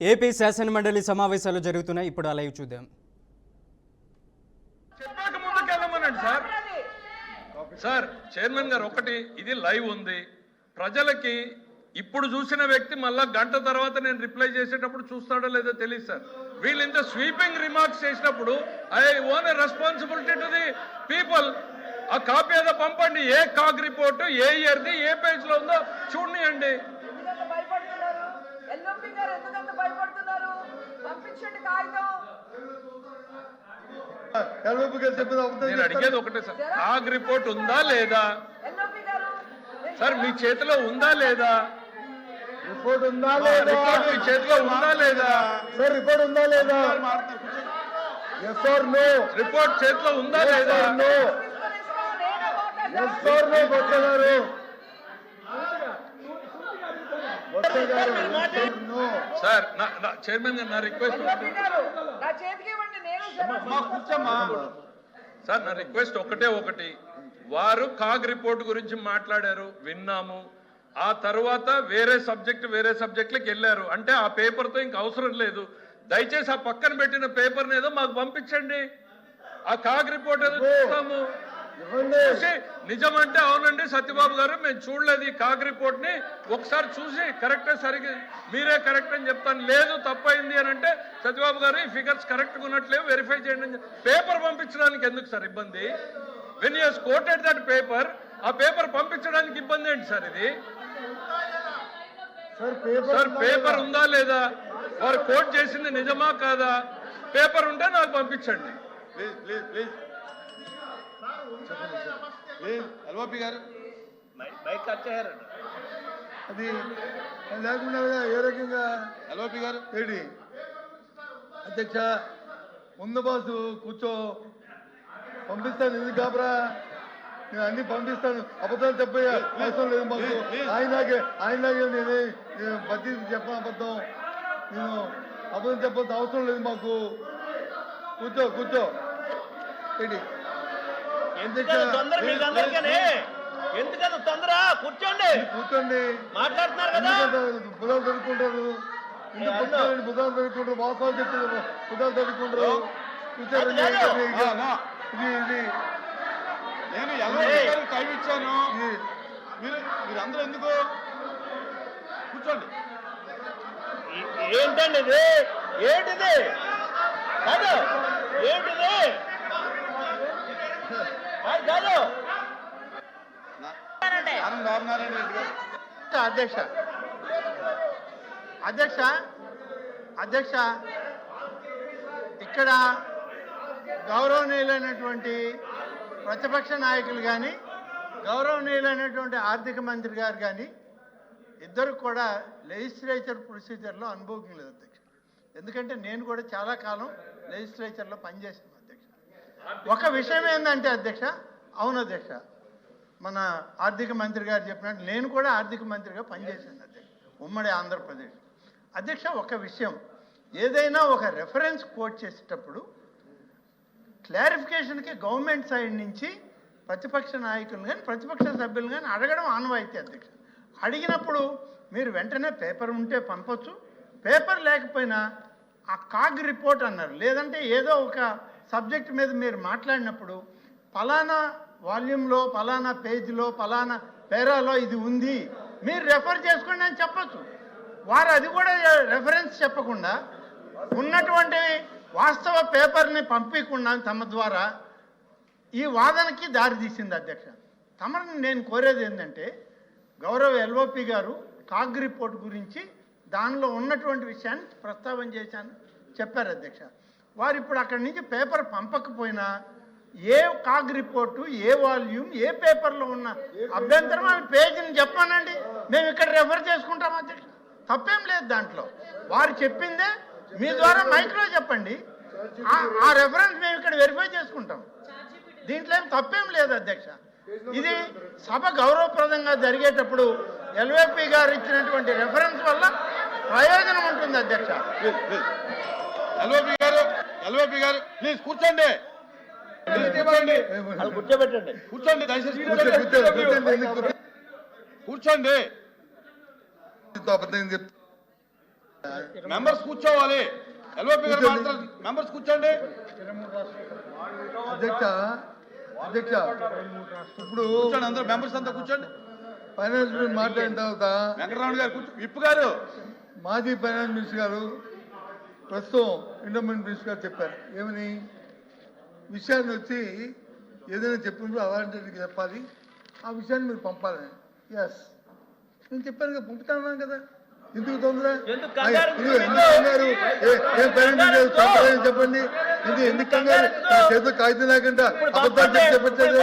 AP శాసనమండలి సమావేశాలు జరుగుతున్నాయి. ఇప్పుడు ఆ లైవ్ చూద్దాం. చెప్పాక ముందుకెళ్ళమనండి సార్. సార్ చైర్మన్ గారు ఒకటి, ఇది లైవ్ ఉంది, ప్రజలకి ఇప్పుడు చూసిన వ్యక్తి మళ్ళా గంట తర్వాత నేను రిప్లై చేసేటప్పుడు చూస్తాడో లేదో తెలియదు సార్. వీళ్ళు ఇంత స్వీపింగ్ రిమార్క్స్ చేసినప్పుడు I own a responsibility to the people. ఆ కాపీ ఏదో పంపండి, ఏ కాగ్ రిపోర్టు ఏ ఇయర్ది ఏ పేజ్ లో ఉందో చూడండి. నేను అడిగేది ఒకటే సార్, కాగ్ రిపోర్ట్ ఉందా లేదా సార్? మీ చేతిలో ఉందా లేదా? రిపోర్ట్ ఉందా లేదా? రిపోర్ట్ మీ చేతిలో ఉందా లేదా సార్? రిపోర్ట్ ఉందా లేదా? Yes or no? రిపోర్ట్ చేతిలో ఉందా లేదా? No. Yes or no Botsa garu? Botsa గారు నో. సార్ చైర్మన్ గారు నా రిక్వెస్ట్ సార్, నా రిక్వెస్ట్ ఒకటి, వారు కాగ్ రిపోర్ట్ గురించి మాట్లాడారు, విన్నాము. ఆ తర్వాత వేరే సబ్జెక్టులకు వెళ్ళారు అంటే ఆ పేపర్తో ఇంక అవసరం లేదు. దయచేసి ఆ పక్కన పెట్టిన పేపర్ని ఏదో మాకు పంపించండి. ఆ కాగ్ రిపోర్ట్ ఏదో చూస్తాము. నిజమంటే అవునండి సత్యబాబు గారు మేము చూడలేదు ఈ కాగ్ రిపోర్ట్ ని, ఒకసారి చూసి కరెక్టే సరిగ్గా మీరే కరెక్ట్ అని చెప్తాను. లేదు తప్పైంది అని అంటే సత్యబాబు గారు ఈ ఫిగర్స్ కరెక్ట్గా ఉన్నట్లేవు వెరిఫై చేయండి అని. పేపర్ పంపించడానికి ఎందుకు సార్ ఇబ్బంది? When you has quoted that paper, ఆ పేపర్ పంపించడానికి ఇబ్బంది ఏంటి సార్? ఇది సార్ పేపర్ ఉందా లేదా? వారు కోట్ చేసింది నిజమా కాదా? పేపర్ ఉంటే నాకు పంపించండి. ఎల్ఓపి గారు అది లేకుండా ఏ రకంగా ఎల్ఓపి గారు ఏంటి అధ్యక్ష ముందు బాసు కూర్చో పంపిస్తాను. ఎందుకు కాబరా? నేను అన్ని పంపిస్తాను. అబద్ధాలు చెప్పయ్యా అవసరం లేదు మాకు. ఆయనలాగే నేనే బద్దీ చెప్పను అబద్ధం. నేను అబద్ధం చెప్పాల్సిన అవసరం లేదు మాకు. కూర్చో ఏంటి ఎందుకంత తొందర? కూర్చోండి మాట్లాడుతున్నారు కదా. బుధాలు చదువుకుంటారు, బుధాలు చదువుకుంటారు, వాస్తవాలు చెప్తారు, బుధాలు చదువుకుంటారు. కూర్చోండి. ఇది నేను ఎలా టైం ఇచ్చాను, మీరందరూ ఎందుకు కూర్చోండి. ఏంటండి ఇది? ఏంటిది కాదు? ఏంటిది కాదు? అధ్యక్ష ఇక్కడ గౌరవనీయులైనటువంటి ప్రతిపక్ష నాయకులు కానీ గౌరవనీయులైనటువంటి ఆర్థిక మంత్రి గారు కానీ ఇద్దరు కూడా లెజిస్లేచర్ ప్రొసీజర్లో అనుభవం లేదు అధ్యక్ష. ఎందుకంటే నేను కూడా చాలా కాలం లెజిస్లేచర్లో పనిచేశాను అధ్యక్ష. ఒక విషయం ఏంటంటే అధ్యక్ష, అవును అధ్యక్ష, మన ఆర్థిక మంత్రి గారు చెప్పినట్టు నేను కూడా ఆర్థిక మంత్రిగా పనిచేశాను అధ్యక్ష, ఉమ్మడి ఆంధ్రప్రదేశ్. అధ్యక్ష ఒక విషయం, ఏదైనా ఒక రెఫరెన్స్ కోట్ చేసేటప్పుడు క్లారిఫికేషన్కి గవర్నమెంట్ సైడ్ నుంచి ప్రతిపక్ష నాయకులు కానీ ప్రతిపక్ష సభ్యులు కానీ అడగడం ఆనవాయితీ అధ్యక్ష. అడిగినప్పుడు మీరు వెంటనే పేపర్ ఉంటే పంపొచ్చు, పేపర్ లేకపోయినా ఆ కాగ్ రిపోర్ట్ అన్నారు, లేదంటే ఏదో ఒక సబ్జెక్ట్ మీద మీరు మాట్లాడినప్పుడు ఫలానా వాల్యూమ్లో ఫలానా పేజీలో ఫలానా పేరాలో ఇది ఉంది మీరు రెఫర్ చేసుకోండి అని చెప్పచ్చు. వారు అది కూడా రెఫరెన్స్ చెప్పకుండా ఉన్నటువంటి వాస్తవ పేపర్ని పంపించకుండా తమ ద్వారా ఈ వాదనకి దారితీసింది అధ్యక్ష. తమని నేను కోరేది ఏంటంటే, గౌరవ ఎల్ఓపి గారు కాగ్ రిపోర్ట్ గురించి దానిలో ఉన్నటువంటి విషయాన్ని ప్రస్తావన చేశాను చెప్పారు అధ్యక్ష. వారు ఇప్పుడు అక్కడి నుంచి paper పంపకపోయినా A CAG report a volume ఏ పేపర్లో ఉన్న అభ్యంతరం ఆ పేజీని చెప్పానండి, మేము ఇక్కడ రెఫర్ చేసుకుంటాం అధ్యక్ష. తప్పేం లేదు దాంట్లో. వారు చెప్పిందే మీ ద్వారా మైక్లో చెప్పండి, ఆ రెఫరెన్స్ మేము ఇక్కడ వెరిఫై చేసుకుంటాం. దీంట్లో ఏం తప్పేం లేదు అధ్యక్ష. ఇది సభ గౌరవప్రదంగా జరిగేటప్పుడు ఎల్ఓపి గారు ఇచ్చినటువంటి రెఫరెన్స్ వల్ల ప్రయోజనం ఉంటుంది అధ్యక్ష. ఎల్ఓపి గారు ప్లీజ్ కూర్చోండి. కూర్చోబెట్టండి. కూర్చోండి దయచేసి కూర్చోండి. మెంబర్స్ కూర్చోవాలి. ఎల్ఓపి గారు మాత్రం మెంబర్స్ కూర్చోండి. అధ్యక్ష అధ్యక్ష ఇప్పుడు కూర్చోండి, అందరూ మెంబర్స్ అంతా కూర్చోండి. ఫైనాన్స్ మినిస్టర్ మాట్లాడిన తర్వాత వెంకటరమణ గారు కూర్చో. విప్పు గారు మాజీ ఫైనాన్స్ మినిస్టర్ గారు ప్రస్తుతం ఎండోమెంట్ మినిస్టర్ గారు చెప్పారు ఏమని విషయాన్ని వచ్చి ఏదైనా చెప్పినప్పుడు అలాంటిది చెప్పాలి, ఆ విషయాన్ని మీరు పంపాలని. ఎస్ నేను చెప్పాను కదా, పంపుతాను కదా, ఎందుకు తొందర ఎందుకు కంగారు? చెప్పండి, ఎందుకు కంగారు? నా చేతిలో కాగితం లేకుండా అబద్ధాలు చెప్పట్లేదు.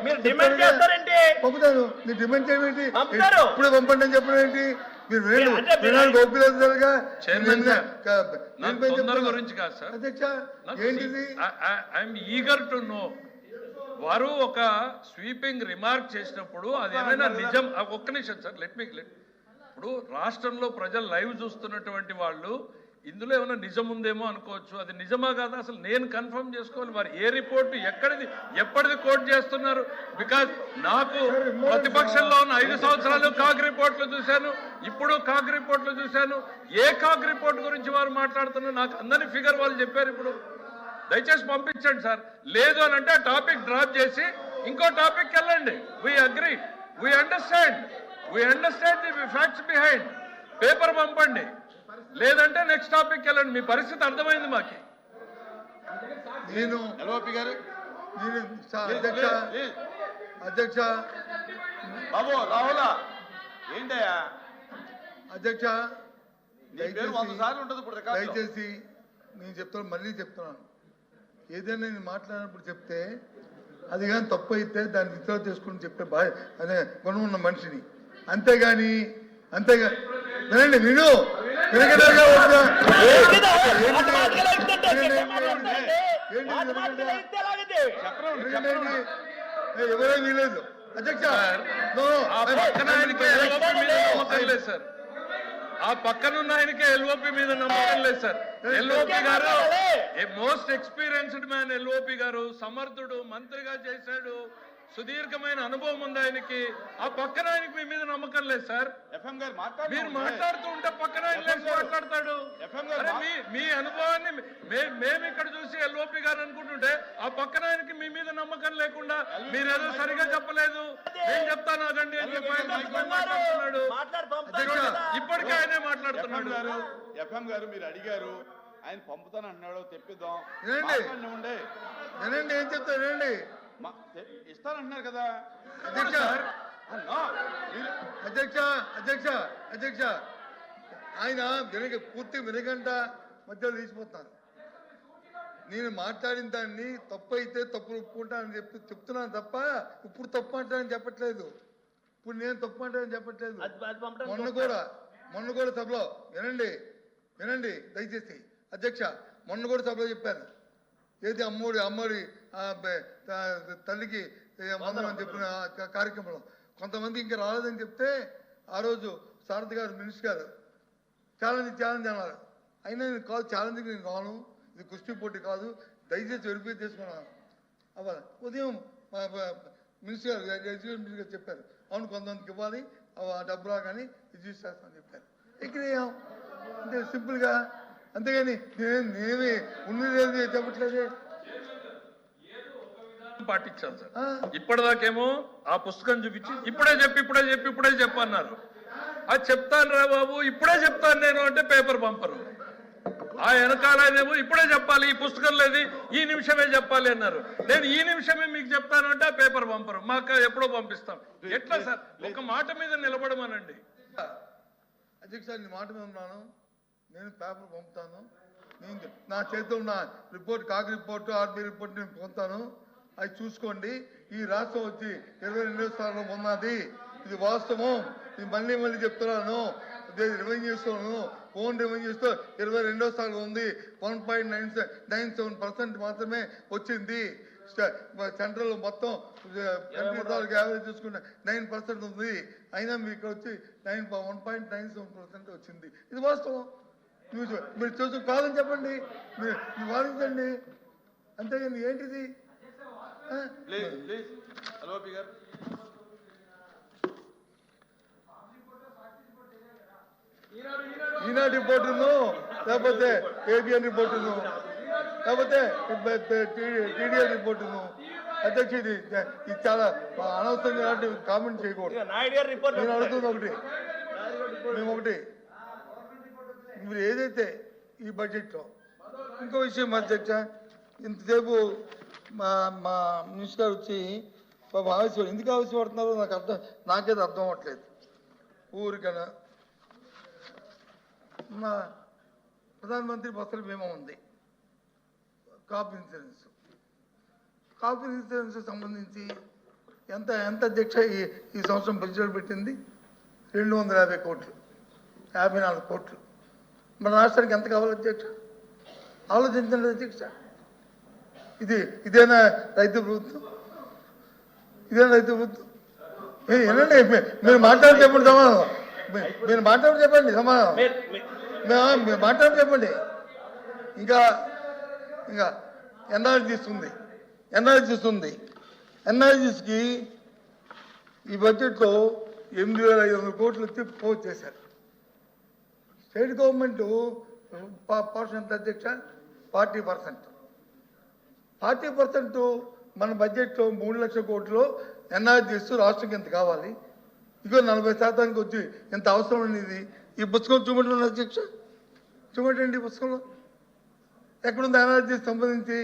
మీరు డిమాండ్ చేస్తారంటే పంపుతాను, మీరు డిమాండ్ చేయమేంటి? పంపుతారు. ఇప్పుడు పంపండి అని చెప్పడం ఏంటి? మీరు అంటే వినడానికి ఓపికలుగా చైర్మన్ సార్, నాకు తొందర గురించి కాదు సార్. అధ్యక్ష ఏంటిది? I'm eager to know. వారు ఒక స్వీపింగ్ రిమార్క్ చేసినప్పుడు అది ఏమైనా నిజం, ఒక్క నిమిషం సార్, లెట్ ఇప్పుడు రాష్ట్రంలో ప్రజలు లైవ్ చూస్తున్నటువంటి వాళ్ళు ఇందులో ఏమైనా నిజం ఉందేమో అనుకోవచ్చు. అది నిజమా కాదా అసలు నేను కన్ఫర్మ్ చేసుకోవాలి. వారు ఏ రిపోర్టు ఎప్పటిది కోట్ చేస్తున్నారు? బికాజ్ నాకు ప్రతిపక్షంలో ఉన్న 5 సంవత్సరాలు కాగ్ రిపోర్ట్లు చూశాను, ఇప్పుడు కాగ్ రిపోర్ట్లు చూశాను. ఏ కాగ్ రిపోర్ట్ గురించి వారు మాట్లాడుతున్నారు? నాకు అందరి ఫిగర్ వాళ్ళు చెప్పారు. ఇప్పుడు దయచేసి పంపించండి సార్. లేదు అని అంటే ఆ టాపిక్ డ్రాప్ చేసి ఇంకో టాపిక్ వెళ్ళండి. We agree, we understand the facts behind. Paper పంపండి, లేదంటే నెక్స్ట్ టాపిక్ వెళ్ళండి. మీ పరిస్థితి అర్థమైంది మాకి. నేను ఎల్ఓపి గారు అధ్యక్ష అధ్యక్ష బాబు రాహులా ఏంటయ్యా అధ్యక్ష నీ పేరు 100 సార్లు ఉంటుంది ఇప్పుడు రికార్డులో. దయచేసి నేను చెప్తాను, మళ్ళీ చెప్తున్నాను, ఏదైనా నేను మాట్లాడినప్పుడు చెప్తే అది కానీ తప్పు అయితే దాన్ని విత్డ్రా చేసుకుని చెప్పే అనే గుణం ఉన్న మనిషిని. అంతేగాని వినండి, వినగడగా ఎవరే వీలేదు అధ్యక్ష. ఆ పక్కన ఆయనకే ఎల్ఓపి మీద నమ్మకం లేదు సార్. ఆ పక్కనున్న ఆయనకే ఎల్ఓపి మీద నమ్మకం లేదు సార్. ఎల్ఓపి గారు మోస్ట్ ఎక్స్పీరియన్స్డ్ మ్యాన్. ఎల్ఓపి గారు సమర్థుడు, మంత్రిగా చేశాడు, సుదీర్ఘమైన అనుభవం ఉంది ఆయనకి. ఆ పక్కన ఆయనకి మీ మీద నమ్మకం లేదు సార్. ఎఫ్ఎం గారు మీరు మాట్లాడుతూ ఉంటే పక్కన ఆయన లేచి మాట్లాడతాడు. అరే మీ అనుభవాన్ని మేము ఇక్కడ చూసి ఎల్ఓపి గారు అనుకుంటుంటే ఆ పక్కన ఆయనకి మీ మీద నమ్మకం లేకుండా మీరేదో సరిగా చెప్పలేదు, నేను చెప్తాను అదండి అని మాట్లాడుతున్నాడు. ఇప్పటికే ఆయనే మాట్లాడుతున్నాడు. ఎఫ్ఎం గారు మీరు అడిగారు, ఆయన పంపుతాను అన్నాడు, తెప్పిద్దాం. వినండి వినండి ఏం చెప్తా వినండి. ఇస్తానంటున్నారు కదా అధ్యక్ష అధ్యక్ష అధ్యక్ష అధ్యక్ష ఆయన పూర్తి వినగంట మధ్యలో తీసిపోతాను. నేను మాట్లాడిన దాన్ని తప్పు అయితే తప్పులు ఒప్పుకుంటానని చెప్తున్నాను తప్ప ఇప్పుడు తప్పు అంటానని చెప్పట్లేదు. ఇప్పుడు నేను తప్పు అంటానని చెప్పట్లేదు. మొన్న కూడా సభలో వినండి దయచేసి అధ్యక్ష, మొన్న కూడా సభలో చెప్పాను, ఏది అమ్మోడి తల్లికి మందం అని చెప్పిన కార్యక్రమంలో కొంతమంది ఇంకా రాలేదని చెప్తే ఆ రోజు సారథి గారు మినిస్టర్ గారు ఛాలెంజ్ అన్నారు. అయినా నేను కాదు, ఛాలెంజ్కి నేను రాను, ఇది కుస్తీ పోటీ కాదు, దయచేసి వెరిఫై చేసుకున్నాను. అవ్వాలి ఉదయం మినిస్టర్ గారు ఎగ్జిక్యూటివ్ మినిస్టర్ గారు చెప్పారు, అవును కొంతమందికి ఇవ్వాలి, ఆ డబ్బు రాగానే ఇది చేస్తామని చెప్పారు. ఎక్కడేయం అంటే సింపుల్గా, అంతేగాని నేనేమి ఉన్నది చెప్పట్లేదే. పాటించాలి సార్. ఇప్పటిదాకేమో ఆ పుస్తకం చూపించి ఇప్పుడే చెప్పి అన్నారు. అది చెప్తాను రా బాబు, ఇప్పుడే చెప్తాను నేను అంటే పేపర్ పంపరు. ఆ వెనకాలనేమో ఇప్పుడే చెప్పాలి, ఈ పుస్తకం లేదు, ఈ నిమిషమే చెప్పాలి అన్నారు. నేను ఈ నిమిషమే మీకు చెప్తాను అంటే ఆ పేపర్ పంపరు. మాకు ఎప్పుడో పంపిస్తాం. ఎట్లా సార్? ఒక మాట మీద నిలబడమనండి. అధ్యక్ష నేను మాట మీద ఉన్నాను, నేను పేపర్ పంపుతాను. నేను నా చేతిలో ఉన్న report, CAG report, RB report నేను పొందుతాను. అవి చూసుకోండి. ఈ రాష్ట్రం వచ్చి 22వ స్థానంలో ఉన్నది, ఇది వాస్తవం. ఇది మళ్ళీ చెప్తున్నాను. రెవెన్యూస్లోను ఓన్ రెవెన్యూస్తో 22వ స్థానంలో ఉంది. 1.97% మాత్రమే వచ్చింది. సెంట్రల్ మొత్తం యావరేజ్ చూసుకుంటే 9% ఉంది. అయినా మీకు వచ్చి 1.97% వచ్చింది. ఇది వాస్తవం. మీరు చూసి కాదని చెప్పండి, మీరు వాదించండి, అంతేగాని ఏంటిది? గారు ఈనాడు రిపోర్టును లేకపోతే ఏబిఎన్ రిపోర్టును లేకపోతే టీడీఎల్ రిపోర్టును అధ్యక్ష ఇది చాలా అనవసరంగా కామెంట్ చేయకూడదు. నాయుడు గారి రిపోర్ట్ నేను అడుగుతుంది ఒకటి, మేము ఒకటి, మీరు ఏదైతే ఈ బడ్జెట్లో ఇంకో విషయం అధ్యక్ష, ఇంతసేపు మా మినిస్టర్ గారు వచ్చి ఆవేశపడి ఎందుకు ఆవేశపడుతున్నారో నాకేది అర్థం అవ్వట్లేదు. ఊరికైనా మా ప్రధానమంత్రి ఫసల్ బీమా ఉంది, కాప్ ఇన్సూరెన్స్ సంబంధించి ఎంత అధ్యక్ష ఈ సంవత్సరం బడ్జెట్ పెట్టింది 250 కోట్లు, 54 కోట్లు. మన రాష్ట్రానికి ఎంత కావాలి అధ్యక్ష? ఆలోచించండి అధ్యక్ష. ఇదేనా రైతు ప్రభుత్వం? ఇదేనా రైతు ప్రభుత్వం? ఏనండి మీరు మాట్లాడి చెప్పండి సమాధానం. మీరు మాట్లాడి చెప్పండి సమాధానం. మీరు మాట్లాడి చెప్పండి. ఇంకా ఎన్ఆర్జీస్కి ఈ బడ్జెట్లో 8,500 కోట్లు వచ్చి పోస్ట్ చేశారు. స్టేట్ గవర్నమెంట్ పోర్షన్ ఎంత అధ్యక్ష? 40%. 40% మన బడ్జెట్లో 3 లక్షల కోట్లు ఎన్ఆర్జీస్ రాష్ట్రంకి ఎంత కావాలి? ఇగో 40% వచ్చి ఎంత అవసరం అనేది ఈ పుస్తకం చూపెట్టండి అధ్యక్ష, చూపెట్టండి. ఈ పుస్తకంలో ఎక్కడుంది ఎన్ఆర్జీ సంబంధించి?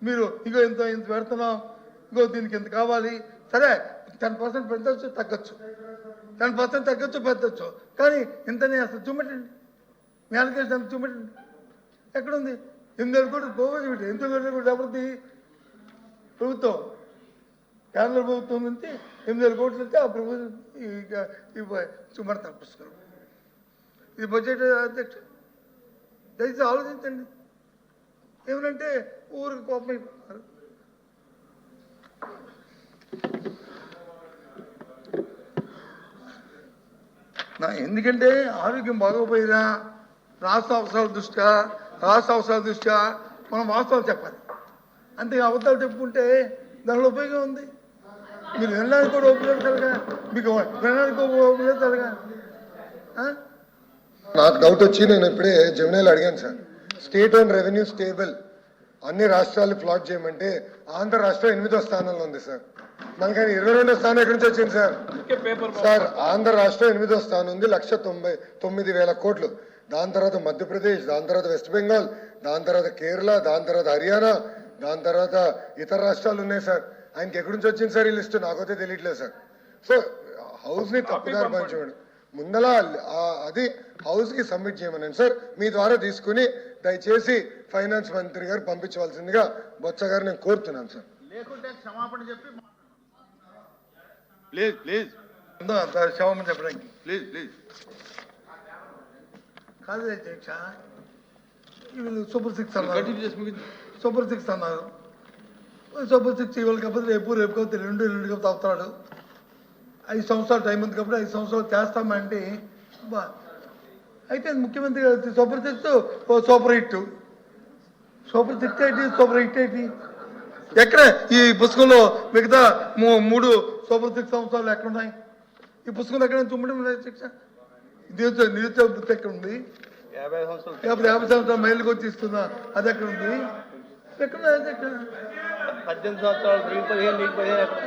మీరు ఇంత పెడుతున్నాం, ఇంకో దీనికి ఎంత కావాలి? సరే 10% పెంచవచ్చు, తగ్గచ్చు, 10% తగ్గచ్చు, పెంచవచ్చు, కానీ ఇంతనే అసలు చూపెట్టండి. మీ అలకేషన్ ఎంత చూపెట్టండి. ఎక్కడుంది? 8,000 కోట్లు పోవచ్చు. 8,000 కోట్లు ఎవరిది? ప్రభుత్వం, కేంద్ర ప్రభుత్వం నుంచి 8,000 కోట్లు నుంచి ఆ ప్రభుత్వం చూపెడతారు పుస్తకం. ఇది బడ్జెట్ అధ్యక్ష, దయచేసి ఆలోచించండి. ఏమనంటే ఊరికి కోపం అయిపోతున్నారు. ఎందుకంటే ఆరోగ్యం బాగోపోయినా రాష్ట్ర అవసరాల దృష్ట్యా మనం వాస్తవాలు చెప్పాలి. అంతే అబద్ధాలు చెప్పుకుంటే దానిలో ఉపయోగం ఉంది. మీరు వినడానికి కూడా ఉపయోగపడతారుగా, మీకు వినడానికి ఉపయోగపడతారుగా. నాకు డౌట్ వచ్చి నేను ఇప్పుడే జమినాలు అడిగాను sir. State and revenue stable అన్ని రాష్ట్రాలు ప్లాట్ చేయమంటే ఆంధ్ర రాష్ట్రం 8వ స్థానంలో ఉంది సార్. మనకి 22వ స్థానం ఎక్కడి నుంచి వచ్చింది సార్? సార్ ఆంధ్ర రాష్ట్రం 8వ స్థానం ఉంది, 1,99,000 కోట్లు. దాని తర్వాత మధ్యప్రదేశ్, దాని తర్వాత వెస్ట్ బెంగాల్, దాని తర్వాత కేరళ, దాని తర్వాత హర్యానా, దాని తర్వాత ఇతర రాష్ట్రాలు ఉన్నాయి సార్. ఆయనకి ఎక్కడి నుంచి వచ్చింది సార్ ఈ లిస్టు? నాకైతే తెలియట్లేదు సార్. సో హౌస్ని తప్పుదారి పంచమని ముందల అది హౌస్కి సబ్మిట్ చేయమనండి సార్. మీ ద్వారా తీసుకుని దయచేసి ఫైనాన్స్ మంత్రి గారు పంపించవలసిందిగా బొత్స గారు నేను కోరుతున్నాను సార్. లేకుంటే క్షమాపణ చెప్పి ప్లీజ్ క్షమాపణ చెప్పడానికి ప్లీజ్ కాదు అధ్యక్ష. వీళ్ళు సూపర్ 6 అన్నారు, సూపర్ 6 అన్నారు. సూపర్ 6 ఇవాళ కాకపోతే రేపు కాకపోతే రెండు కాకపోతే అవుతాడు. 5 సంవత్సరాలు టైం ఉంది కాబట్టి 5 సంవత్సరాలు చేస్తామంటే అయితే ముఖ్యమంత్రి గారు సూపర్ 6 సూపర్ హిట్, సూపర్ 6 ఏంటి, సూపర్ హిట్ ఏంటి? ఎక్కడ ఈ పుస్తకంలో మిగతా 3 సూపర్ 6 సంవత్సరాలు ఎక్కడున్నాయి? ఈ పుస్తకంలో ఎక్కడ చూపడం శిక్ష? నిరుద్యోగ వృత్తి ఎక్కడ ఉంది? 50 సంవత్సరాలు మైళ్ళకి వచ్చి ఇస్తున్నా అది ఎక్కడ ఉంది? ఎక్కడ 18 సంవత్సరాలు 15 ఎక్కడ